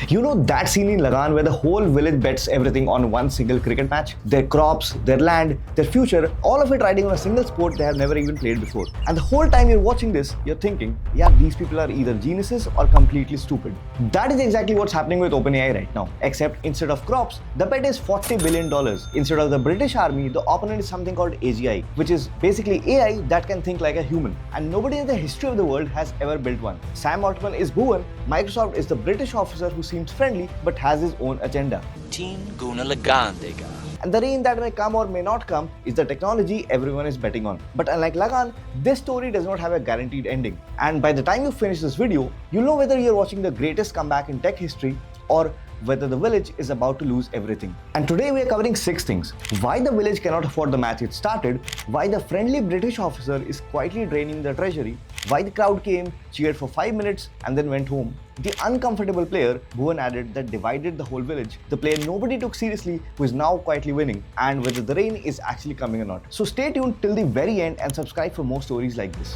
You know that scene in Lagaan where the whole village bets everything on one single cricket match? Their crops, their land, their future, all of it riding on a single sport they have never even played before. And the whole time you're watching this, you're thinking, yeah, these people are either geniuses or completely stupid. That is exactly what's happening with OpenAI right now. Except instead of crops, the bet is $40 billion. Instead of the British Army, the opponent is something called AGI, which is basically AI that can think like a human. And nobody in the history of the world has ever built one. Sam Altman is Bhuvan. Microsoft is the British officer who seems friendly but has his own agenda. Team Guna Lagaan dega. And the rain that may come or may not come is the technology everyone is betting on. But unlike Lagaan, this story does not have a guaranteed ending. And by the time you finish this video, you'll know whether you're watching the greatest comeback in tech history or whether the village is about to lose everything. And today we are covering 6 things. Why the village cannot afford the match it started, why the friendly British officer is quietly draining the treasury, why the crowd came, cheered for 5 minutes and then went home, the uncomfortable player, Bhuvan added, that divided the whole village, the player nobody took seriously who is now quietly winning, and whether the rain is actually coming or not. So stay tuned till the very end and subscribe for more stories like this.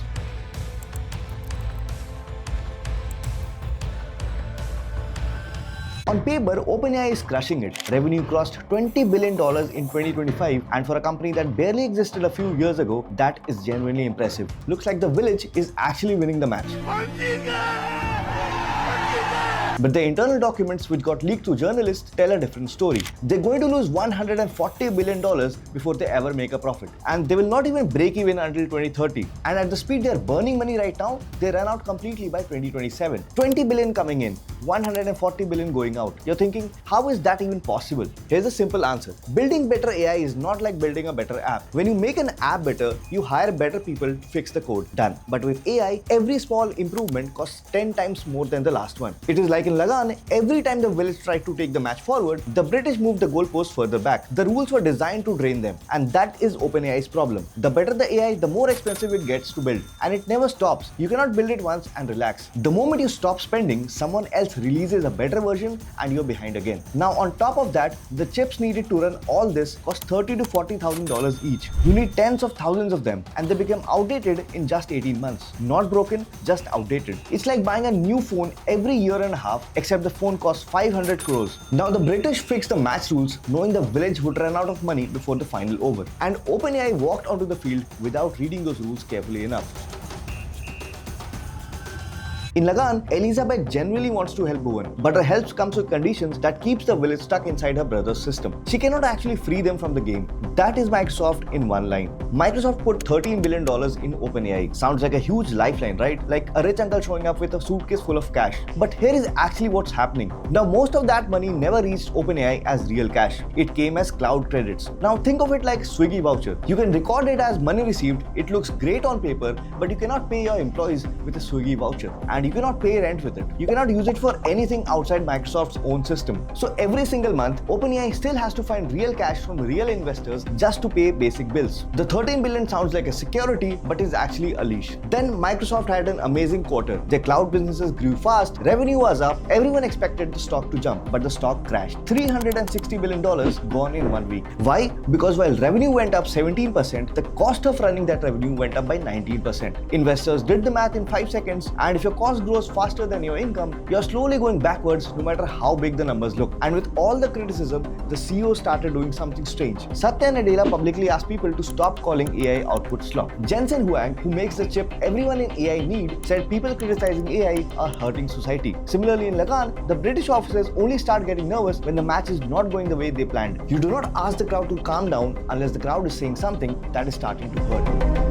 On paper, OpenAI is crushing it. Revenue crossed $20 billion in 2025, and for a company that barely existed a few years ago, that is genuinely impressive. Looks like the village is actually winning the match. But the internal documents which got leaked to journalists tell a different story. They're going to lose $140 billion before they ever make a profit. And they will not even break even until 2030. And at the speed they're burning money right now, they run out completely by 2027. 20 billion coming in, 140 billion going out. You're thinking, how is that even possible? Here's a simple answer. Building better AI is not like building a better app. When you make an app better, you hire better people to fix the code. Done. But with AI, every small improvement costs 10 times more than the last one. It is like in Lagaan, every time the village tried to take the match forward, the British moved the goalpost further back. The rules were designed to drain them, and that is OpenAI's problem. The better the AI, the more expensive it gets to build, and it never stops. You cannot build it once and relax. The moment you stop spending, someone else releases a better version and you're behind again. Now on top of that, the chips needed to run all this cost $30,000 to $40,000 each. You need tens of thousands of them, and they become outdated in just 18 months. Not broken, just outdated. It's like buying a new phone every year and a half, except the phone costs 500 crores. Now the British fixed the match rules knowing the village would run out of money before the final over. And OpenAI walked onto the field without reading those rules carefully enough. In Lagaan, Elizabeth genuinely wants to help Bhuvan, but her help comes with conditions that keeps the village stuck inside her brother's system. She cannot actually free them from the game. That is Microsoft in one line. Microsoft put $13 billion in OpenAI. Sounds like a huge lifeline, right? Like a rich uncle showing up with a suitcase full of cash. But here is actually what's happening. Now most of that money never reached OpenAI as real cash. It came as cloud credits. Now think of it like Swiggy voucher. You can record it as money received. It looks great on paper, but you cannot pay your employees with a Swiggy voucher. And you cannot pay rent with it. You cannot use it for anything outside Microsoft's own system. So every single month, OpenAI still has to find real cash from real investors just to pay basic bills. The 13 billion sounds like a security, but is actually a leash. Then Microsoft had an amazing quarter. Their cloud businesses grew fast, revenue was up, everyone expected the stock to jump, but the stock crashed. $360 billion gone in 1 week. Why? Because while revenue went up 17%, the cost of running that revenue went up by 19%. Investors did the math in 5 seconds, and if your cost grows faster than your income, you're slowly going backwards no matter how big the numbers look. And with all the criticism, the CEO started doing something strange. Satya Nadella publicly asked people to stop calling AI output slop. Jensen Huang, who makes the chip everyone in AI need, said people criticizing AI are hurting society. Similarly in Lagaan, the British officers only start getting nervous when the match is not going the way they planned. You do not ask the crowd to calm down unless the crowd is saying something that is starting to hurt.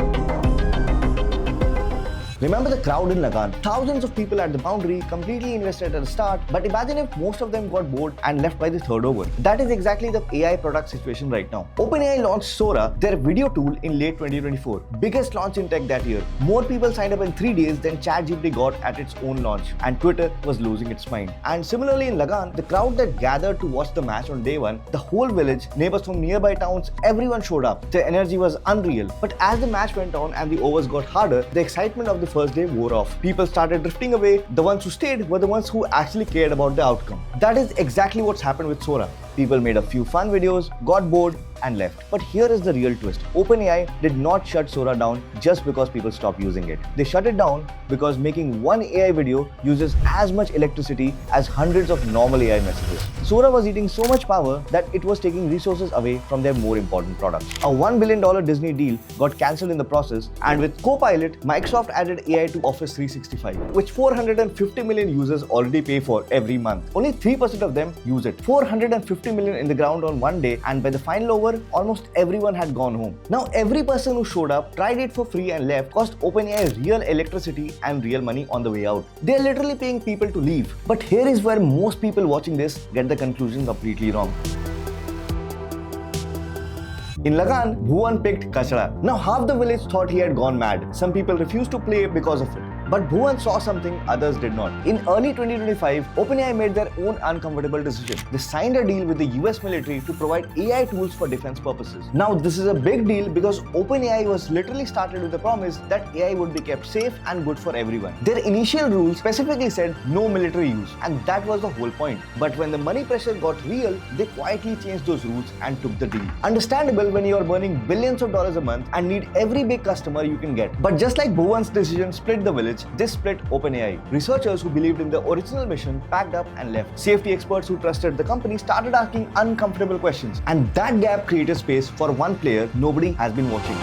Remember the crowd in Lagaan? Thousands of people at the boundary, completely invested at the start, but imagine if most of them got bored and left by the third over. That is exactly the AI product situation right now. OpenAI launched Sora, their video tool, in late 2024. Biggest launch in tech that year. More people signed up in 3 days than ChatGPT got at its own launch, and Twitter was losing its mind. And similarly in Lagaan, the crowd that gathered to watch the match on day one, the whole village, neighbors from nearby towns, everyone showed up. The energy was unreal. But as the match went on and the overs got harder, the excitement of the first day wore off. People started drifting away. The ones who stayed were the ones who actually cared about the outcome. That is exactly what's happened with Sora. People made a few fun videos, got bored, and left. But here is the real twist. OpenAI did not shut Sora down just because people stopped using it. They shut it down because making one AI video uses as much electricity as hundreds of normal AI messages. Sora was eating so much power that it was taking resources away from their more important products. A $1 billion Disney deal got cancelled in the process, and with Copilot, Microsoft added AI to Office 365, which 450 million users already pay for every month. Only 3% of them use it. 450 million in the ground on one day, and by the final over, almost everyone had gone home. Now, every person who showed up, tried it for free and left, cost OpenAI real electricity and real money on the way out. They're literally paying people to leave. But here is where most people watching this get the conclusion completely wrong. In Lagaan, Bhuvan picked Kachra. Now half the village thought he had gone mad. Some people refused to play because of it. But Bhuvan saw something others did not. In early 2025, OpenAI made their own uncomfortable decision. They signed a deal with the US military to provide AI tools for defense purposes. Now this is a big deal because OpenAI was literally started with the promise that AI would be kept safe and good for everyone. Their initial rules specifically said no military use, and that was the whole point. But when the money pressure got real, they quietly changed those rules and took the deal. Understandable when you are burning billions of dollars a month and need every big customer you can get. But just like Bhuvan's decision split the village, this split OpenAI. Researchers who believed in the original mission packed up and left. Safety experts who trusted the company started asking uncomfortable questions. And that gap created space for one player nobody has been watching.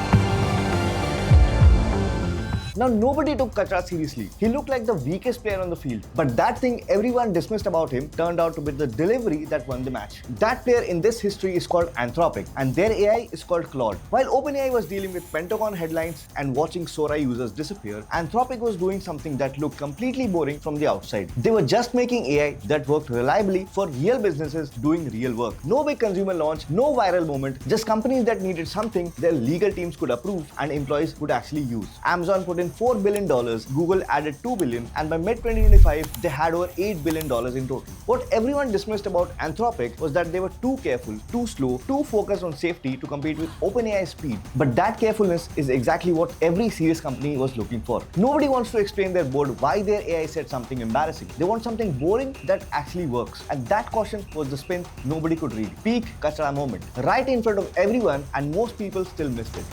Now, nobody took Kachra seriously. He looked like the weakest player on the field. But that thing everyone dismissed about him turned out to be the delivery that won the match. That player in this history is called Anthropic, and their AI is called Claude. While OpenAI was dealing with Pentagon headlines and watching Sora users disappear, Anthropic was doing something that looked completely boring from the outside. They were just making AI that worked reliably for real businesses doing real work. No big consumer launch, no viral moment, just companies that needed something their legal teams could approve and employees could actually use. Amazon put in $4 billion, Google added $2 billion, and by mid-2025, they had over $8 billion in total. What everyone dismissed about Anthropic was that they were too careful, too slow, too focused on safety to compete with OpenAI's speed. But that carefulness is exactly what every serious company was looking for. Nobody wants to explain their board why their AI said something embarrassing. They want something boring that actually works. And that caution was the spin nobody could read. Peak Kachra moment. Right in front of everyone, and most people still missed it.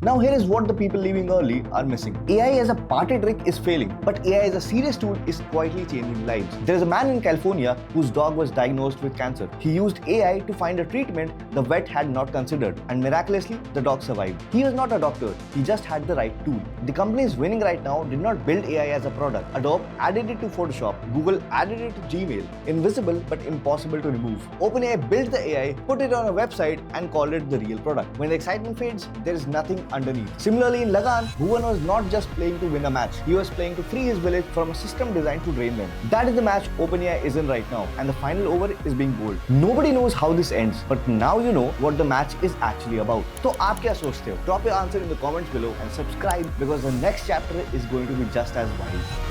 Now here is what the people leaving early are missing. AI as a party trick is failing, but AI as a serious tool is quietly changing lives. There is a man in California whose dog was diagnosed with cancer. He used AI to find a treatment the vet had not considered, and miraculously, the dog survived. He was not a doctor, he just had the right tool. The companies winning right now did not build AI as a product. Adobe added it to Photoshop, Google added it to Gmail. Invisible but impossible to remove. OpenAI built the AI, put it on a website, and called it the real product. When the excitement fades, there is nothing underneath. Similarly, in Lagaan, Bhuvan was not just playing to win a match. He was playing to free his village from a system designed to drain them. That is the match OpenAI is in right now, and the final over is being bowled. Nobody knows how this ends, but now you know what the match is actually about. So, आप क्या सोचते हो? Drop your answer in the comments below and subscribe because the next chapter is going to be just as wild.